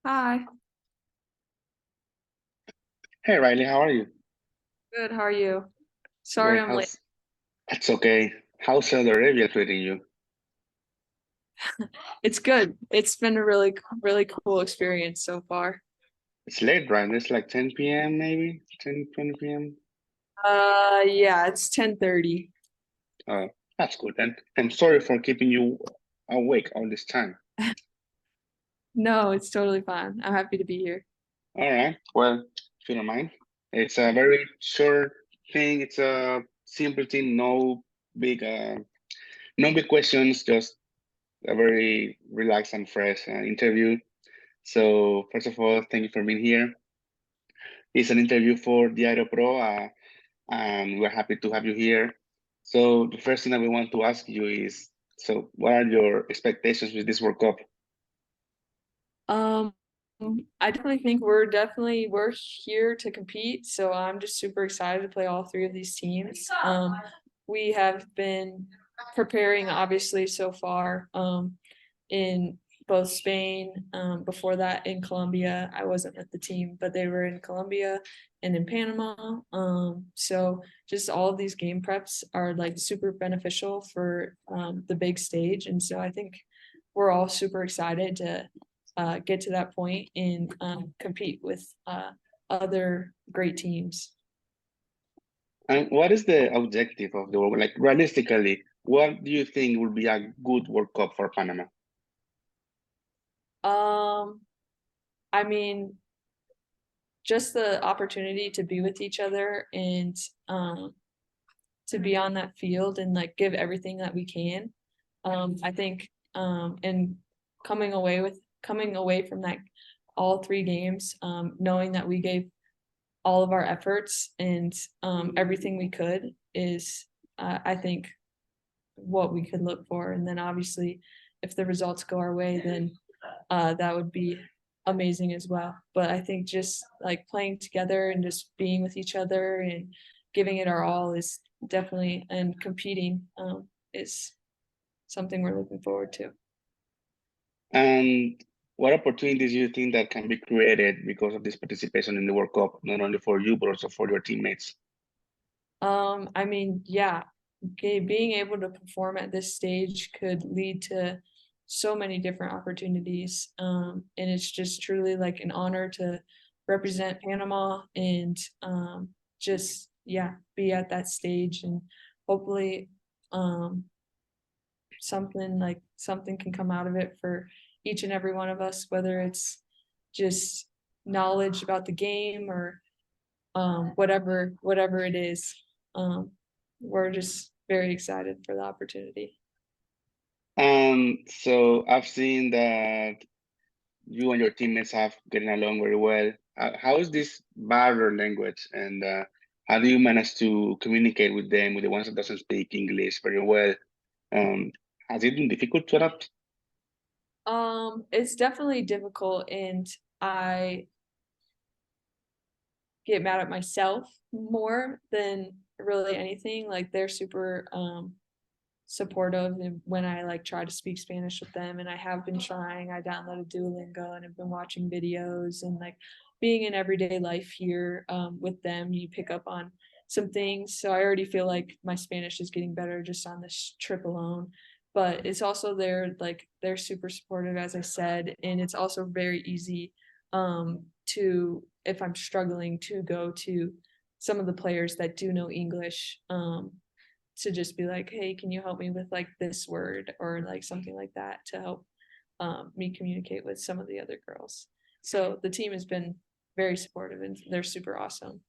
Hi, Hey Riley, how are you? good. How are you? Sorry Great. I'm late. That's okay. How's Saudi Arabia treating you? It's good. It's been a really cool experience so far. It's late, right? It's like 10 p.m. maybe? 10:20 p.m. Yeah, it's 10:30. Oh, that's good. And I'm sorry for keeping you awake all this time. No, it's totally fine. I'm happy to be here. All right. Well, if you don't mind, it's a very short thing. It's a simple thing. Big, uh, no big questions. Just a very relaxed and fresh interview. So first of all, thank you for being here. It's an interview for Diario Pro. And we're happy to have you here. So the first thing that we want to ask you is, so what are your expectations with this World Cup? Um, I definitely think we're here to compete, so I'm just super excited to play all three of these teams. We have been preparing obviously so far in both Spain, before that in Colombia. I wasn't with the team, but they were in Colombia and in Panama. So just all of these game preps are like super beneficial for the big stage, and so I think we're all super excited to get to that point and compete with other great teams. And what is the objective of the World? Like realistically, what do you think would be a good World Cup for Panama? Um, I mean, just the opportunity to be with each other and to be on that field and like give everything that we can. I think and coming away from that all three games, knowing that we gave all of our efforts and everything we could is I think what we could look for. And then obviously if the results go our way, then that would be amazing as well. But I think just like playing together and just being with each other and giving it our all is definitely and competing is something we're looking forward to. And what opportunities do you think that can be created because of this participation in the World Cup, not only for you, but also for your teammates? I mean, yeah, being able to perform at this stage could lead to so many different opportunities. And it's just truly like an honor to represent Panama and just, yeah, be at that stage and hopefully um, something can come out of it for each and every one of us, whether it's just knowledge about the game or whatever it is. Um, we're just very excited for the opportunity. So I've seen that you and your teammates have getting along very well. How is this barrier language, and how do you manage to communicate with them, with the ones that doesn't speak English very well? Um, has it been difficult to adapt? It's definitely difficult, and I get mad at myself more than really anything. Like they're super supportive when I like try to speak Spanish with them, and I have been trying. I downloaded Duolingo and have been watching videos and like being in everyday life here with them. You pick up on some things, so I already feel like my Spanish is getting better just on this trip alone. But it's also they're super supportive, as I said, and it's also very easy to if I'm struggling to go to some of the players that do know English to just be like, hey, can you help me with like this word or like something like that to help me communicate with some of the other girls. So the team has been very supportive and they're super awesome.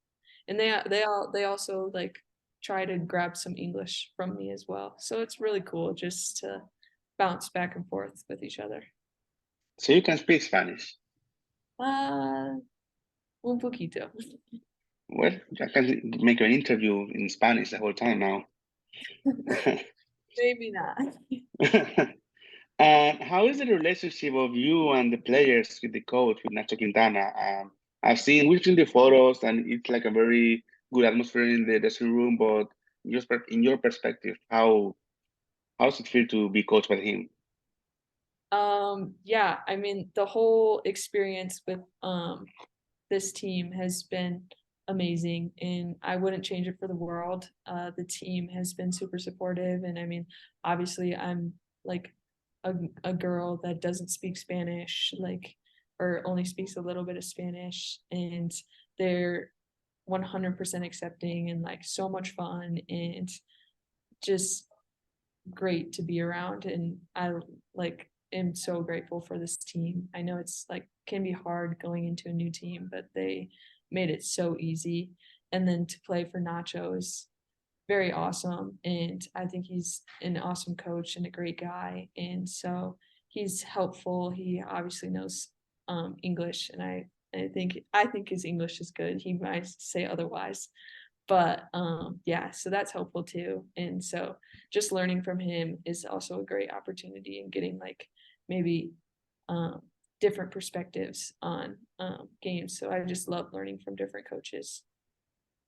And they also like try to grab some English from me as well. So it's really cool just to bounce back and forth with each other. So you can speak Spanish. Uh, un poquito. Well, I can make an interview in Spanish the whole time now. Maybe not. And how is the relationship of you and the players with the coach, with Nacho Quintana? We've seen the photos, and it's like a very good atmosphere in the dressing room. But just in your perspective, how does it feel to be coached by him? Yeah, I mean, the whole experience with this team has been amazing, and I wouldn't change it for the world. The team has been super supportive, and I mean, obviously, I'm like a, a girl that doesn't speak Spanish, like, or only speaks a little bit of Spanish, and they're 100% accepting and like so much fun and just great to be around. And I like am so grateful for this team. I know it's like can be hard going into a new team, but they made it so easy. And then to play for Nacho is very awesome. And I think he's an awesome coach and a great guy. And so he's helpful. He obviously knows English, and I think his English is good. He might say otherwise, but yeah, so that's helpful too. And so just learning from him is also a great opportunity, and getting like maybe um different perspectives on games. So I just love learning from different coaches.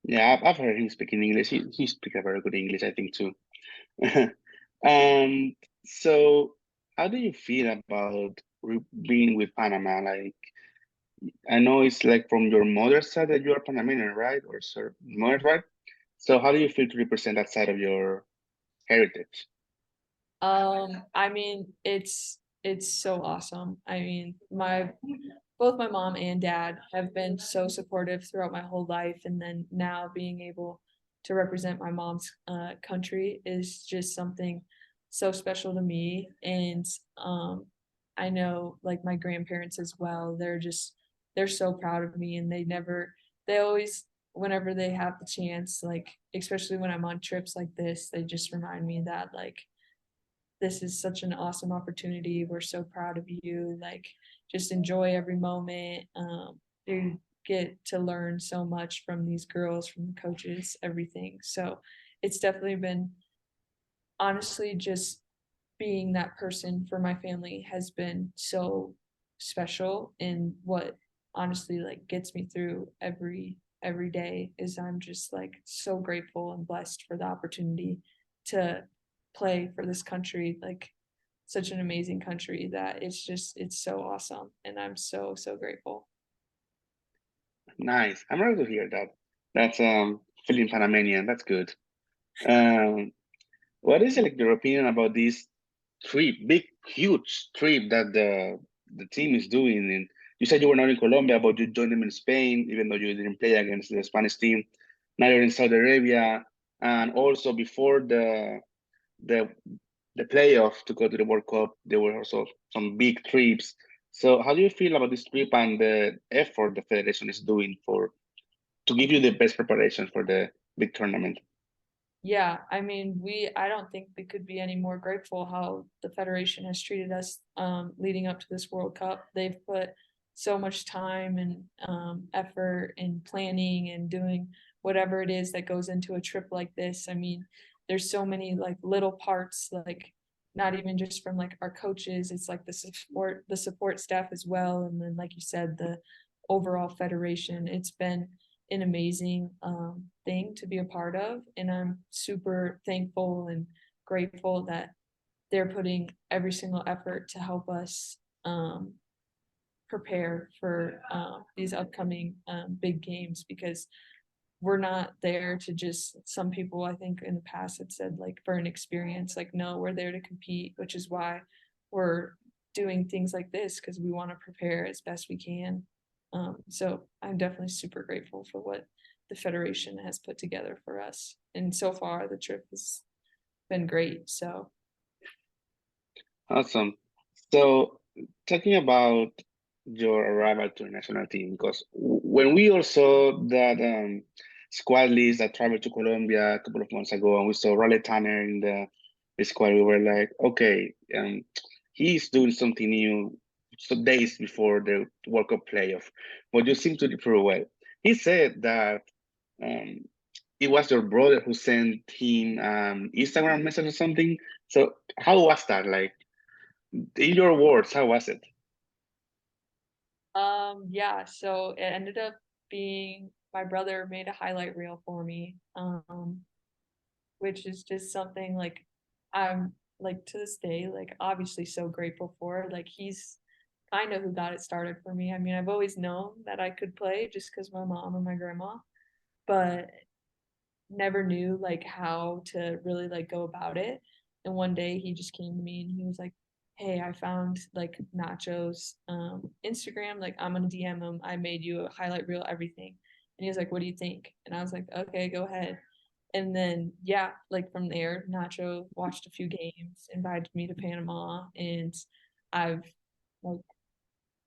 Yeah, I've heard him speaking English. He speaks a very good English, I think too. So how do you feel about being with Panama? Like, I know it's like from your mother's side that you are Panamanian, right? Or sir, mother's right? So how do you feel to represent that side of your heritage? I mean, it's so awesome. I mean, my both my mom and dad have been so supportive throughout my whole life, and then now being able to represent my mom's country is just something so special to me. And I know like my grandparents as well. They're so proud of me, and they always whenever they have the chance, like especially when I'm on trips like this, they just remind me that like this is such an awesome opportunity. We're so proud of you. Like, just enjoy every moment. You get to learn so much from these girls, from the coaches, everything. So it's definitely been honestly just being that person for my family has been so special. And what honestly like gets me through every day is I'm just like so grateful and blessed for the opportunity to play for this country, like such an amazing country that it's so awesome, and I'm so grateful. Nice. I'm ready to hear that. That's feeling Panamanian. That's good. Um, what is like your opinion about this trip, big, huge trip that the team is doing? And you said you were not in Colombia, but you joined them in Spain, even though you didn't play against the Spanish team. Now you're in Saudi Arabia, and also before the the playoff to go to the World Cup, there were also some big trips. So how do you feel about this trip and the effort the federation is doing for to give you the best preparation for the big tournament? Yeah, I mean, I don't think we could be any more grateful how the Federation has treated us leading up to this World Cup. They've put so much time and effort in planning and doing whatever it is that goes into a trip like this. I mean, there's so many like little parts, like not even just from like our coaches, it's like the support staff as well. And then like you said, the overall federation. It's been an amazing thing to be a part of. And I'm super thankful and grateful that they're putting every single effort to help us prepare for these upcoming big games, because we're not there to just, some people I think in the past had said like for an experience. Like, no, we're there to compete, which is why we're doing things like this, because we want to prepare as best we can. So I'm definitely super grateful for what the federation has put together for us, and so far the trip has been great. So Awesome. So, talking about your arrival to the national team, because when we all saw that squad list that traveled to Colombia a couple of months ago, and we saw Raleigh Tanner in the squad, we were like, okay, he's doing something new. So days before the World Cup playoff, but you seem to do pretty well. He said that um, it was your brother who sent him Instagram message or something. So how was that? Like, in your words, how was it? yeah, so it ended up being my brother made a highlight reel for me, which is just something like I'm like to this day, like obviously so grateful for. Like he's kind of who got it started for me. I mean, I've always known that I could play just because my mom and my grandma, but never knew like how to really like go about it. And one day he just came to me and he was like, "Hey, I found like Nacho's Instagram. Like I'm gonna DM him. I made you a highlight reel, everything." And he was like, "What do you think?" And I was like, "Okay, go ahead." And then yeah, like from there, Nacho watched a few games, invited me to Panama, and I've like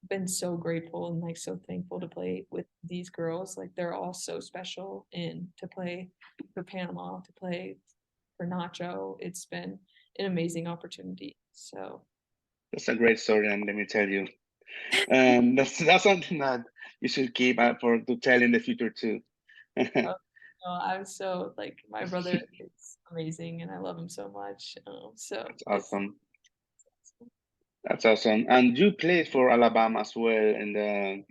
been so grateful and like so thankful to play with these girls. Like they're all so special, and to play for Panama, to play for Nacho, it's been an amazing opportunity. So That's a great story, and let me tell you, that's something that you should keep up for to tell in the future too. uh, no, I'm so like my brother is amazing, and I love him so much. So That's it's awesome. That's awesome. And you played for Alabama as well in the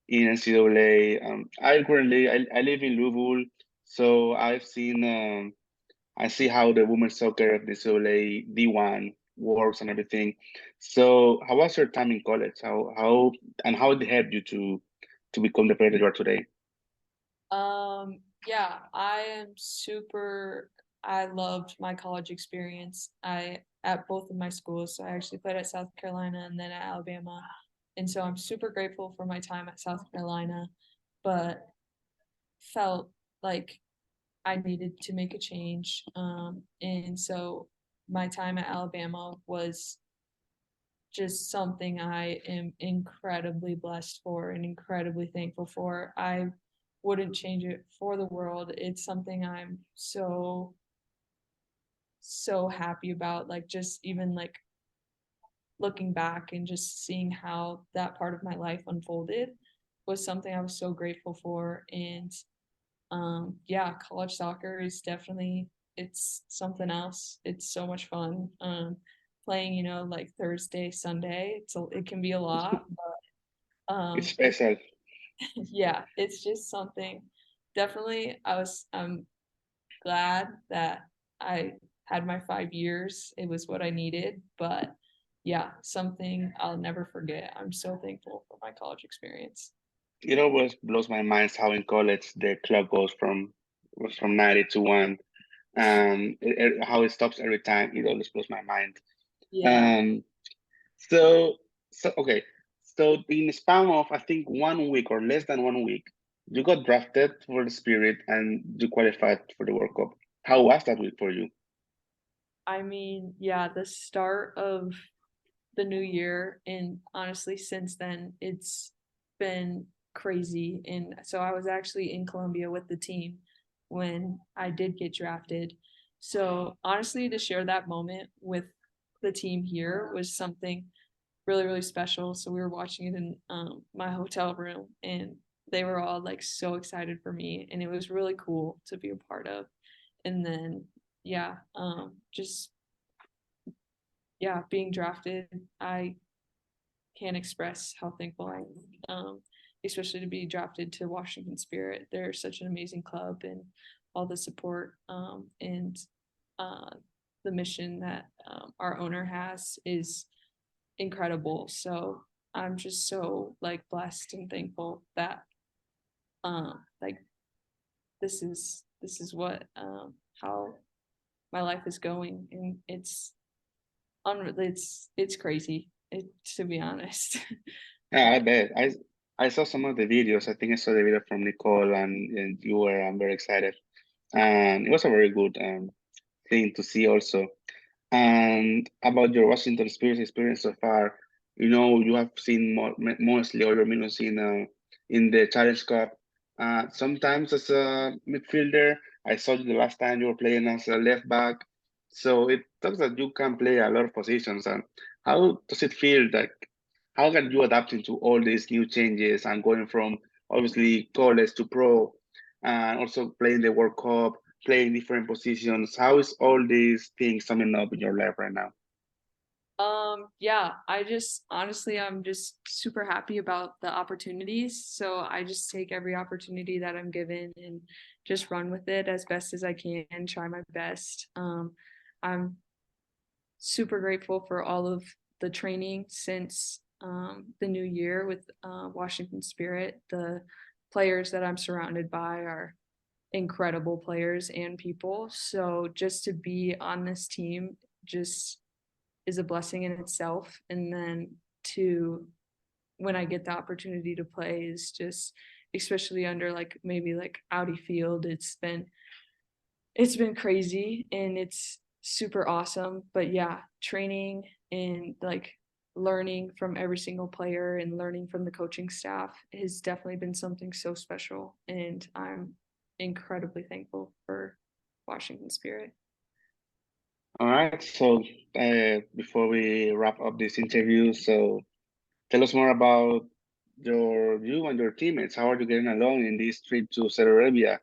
in NCAA. I live in Louisville, so I see how the women's soccer of the NCAA D1 works and everything. So how was your time in college? How it helped you to become the player you are today? yeah, I am super I loved my college experience. I at both of my schools. So I actually played at South Carolina and then at Alabama. And so I'm super grateful for my time at South Carolina, but felt like I needed to make a change. And so my time at Alabama was just something I am incredibly blessed for and incredibly thankful for. I wouldn't change it for the world. It's something I'm so happy about. Like just even like looking back and just seeing how that part of my life unfolded was something I was so grateful for. And yeah, college soccer is definitely it's something else. It's so much fun. Playing, like Thursday, Sunday. It can be a lot, but It's it special. yeah, it's just something. Definitely, I'm glad that I had my 5 years. It was what I needed, but yeah, something I'll never forget. I'm so thankful for my college experience. It always blows my mind how in college the clock goes from 90 to 1, and how it stops every time. It always blows my mind. Yeah. Um, so okay. So in the span of I think 1 week or less than 1 week, you got drafted for the Spirit and you qualified for the World Cup. How was that week for you? I mean, yeah, the start of the new year, and honestly since then it's been crazy. And so I was actually in Colombia with the team when I did get drafted. So honestly, to share that moment with the team here was something really really special. So we were watching it in my hotel room, and they were all like so excited for me, and it was really cool to be a part of. And then yeah, just yeah, being drafted, I can't express how thankful I am, especially to be drafted to Washington Spirit. They're such an amazing club, and all the support, and uh, the mission that our owner has is incredible. So I'm just so like blessed and thankful that like this is what how my life is going, and it's crazy, to be honest. Yeah, I bet. I saw some of the videos. I think I saw the video from Nicole, and you were very excited. And it was a very good thing to see also. And about your Washington Spirit experience so far, you have seen mostly all your minutes in the Challenge Cup. Sometimes as a midfielder, I saw you the last time you were playing as a left back. So it talks that you can play a lot of positions. And how does it feel like? How can you adapting to all these new changes and going from obviously college to pro, and also playing the World Cup, playing different positions? How is all these things summing up in your life right now? Yeah, I just honestly, I'm just super happy about the opportunities. So I just take every opportunity that I'm given and just run with it as best as I can, try my best. I'm super grateful for all of the training since the new year with Washington Spirit. The players that I'm surrounded by are incredible players and people. So just to be on this team just is a blessing in itself. And then to when I get the opportunity to play is just, especially under like maybe like Audi Field, it's been crazy and it's super awesome. But yeah, training and like learning from every single player and learning from the coaching staff has definitely been something so special. And I'm incredibly thankful for Washington Spirit. All right. So before we wrap up this interview, so tell us more about you and your teammates. How are you getting along in this trip to Saudi Arabia?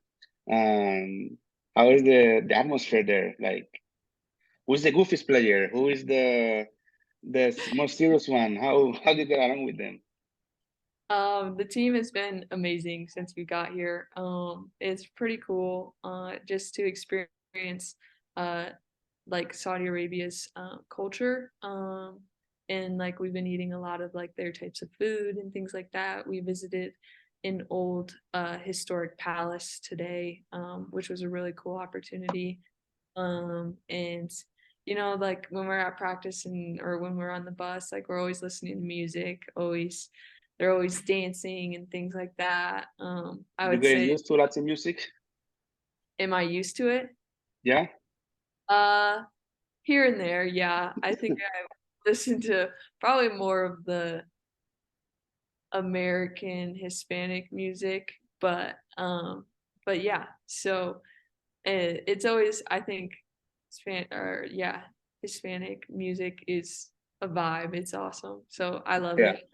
How is the atmosphere there? Like, who's the goofiest player? Who is the most serious one? How do you get along with them? The team has been amazing since we got here. It's pretty cool just to experience uh, like Saudi Arabia's culture. And like we've been eating a lot of like their types of food and things like that. We visited an old historic palace today, which was a really cool opportunity. And like when we're at practice and or when we're on the bus, like we're always listening to music, always they're always dancing and things like that. I You would getting say, used to Latin music? am I used to it? Yeah. Uh, Here and there, yeah. I think I listen to probably more of the American Hispanic music, but yeah. So it's always I think Hispanic music is a vibe. It's awesome. So I love Yeah. it.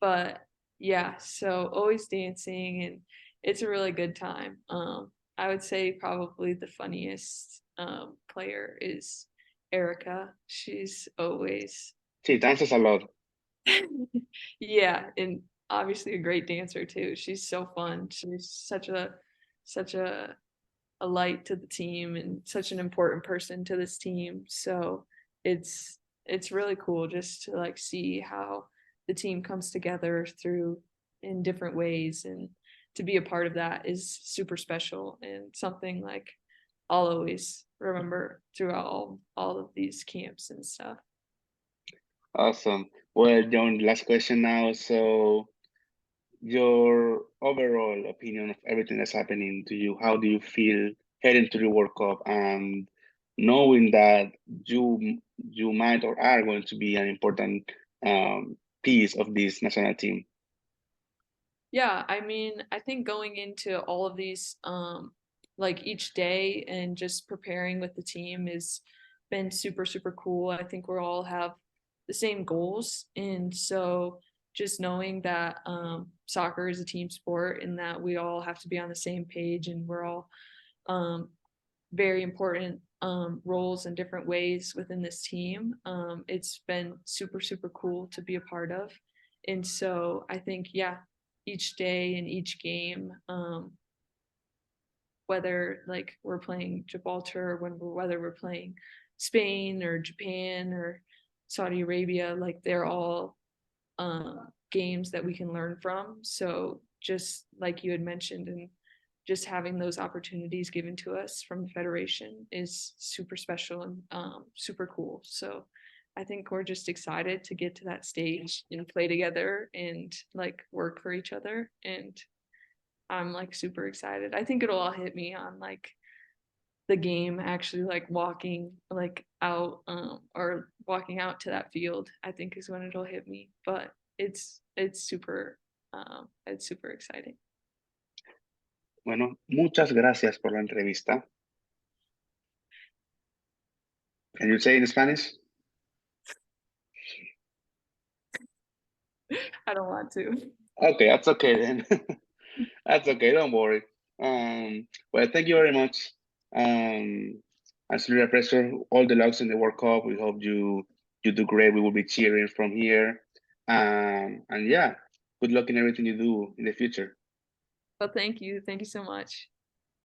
But yeah, so always dancing and it's a really good time. I would say probably the funniest player is Erica. She's always She dances a lot. yeah, and obviously a great dancer too. She's so fun. She's such a light to the team and such an important person to this team. So it's it's really cool just to like see how the team comes together through in different ways, and to be a part of that is super special and something like I'll always remember throughout all of these camps and stuff. Awesome. Well, John, last question now. So, your overall opinion of everything that's happening to you, how do you feel heading to the World Cup and knowing that you might or are going to be an important piece of this national team? Yeah, I mean, I think going into all of these, like each day and just preparing with the team has been super, super cool. I think we all have the same goals. And so just knowing that soccer is a team sport and that we all have to be on the same page and we're all um, very important roles in different ways within this team. It's been super, super cool to be a part of. And so I think, yeah, each day and each game, whether like we're playing Gibraltar, whether we're playing Spain or Japan or Saudi Arabia, like they're all games that we can learn from. So just like you had mentioned, and just having those opportunities given to us from the federation is super special and super cool. So I think we're just excited to get to that stage and play together and like work for each other. And I'm like super excited. I think it'll all hit me on like the game actually like walking like out or walking out to that field, I think is when it'll hit me. But it's super exciting. Bueno, muchas gracias por la entrevista. Can you say in Spanish? I don't want to. Okay, that's okay then. That's okay, don't worry. Well, thank you very much. As Lira Pressure, all the luck in the World Cup. We hope you do great. We will be cheering from here. And yeah, good luck in everything you do in the future. Well, thank you so much.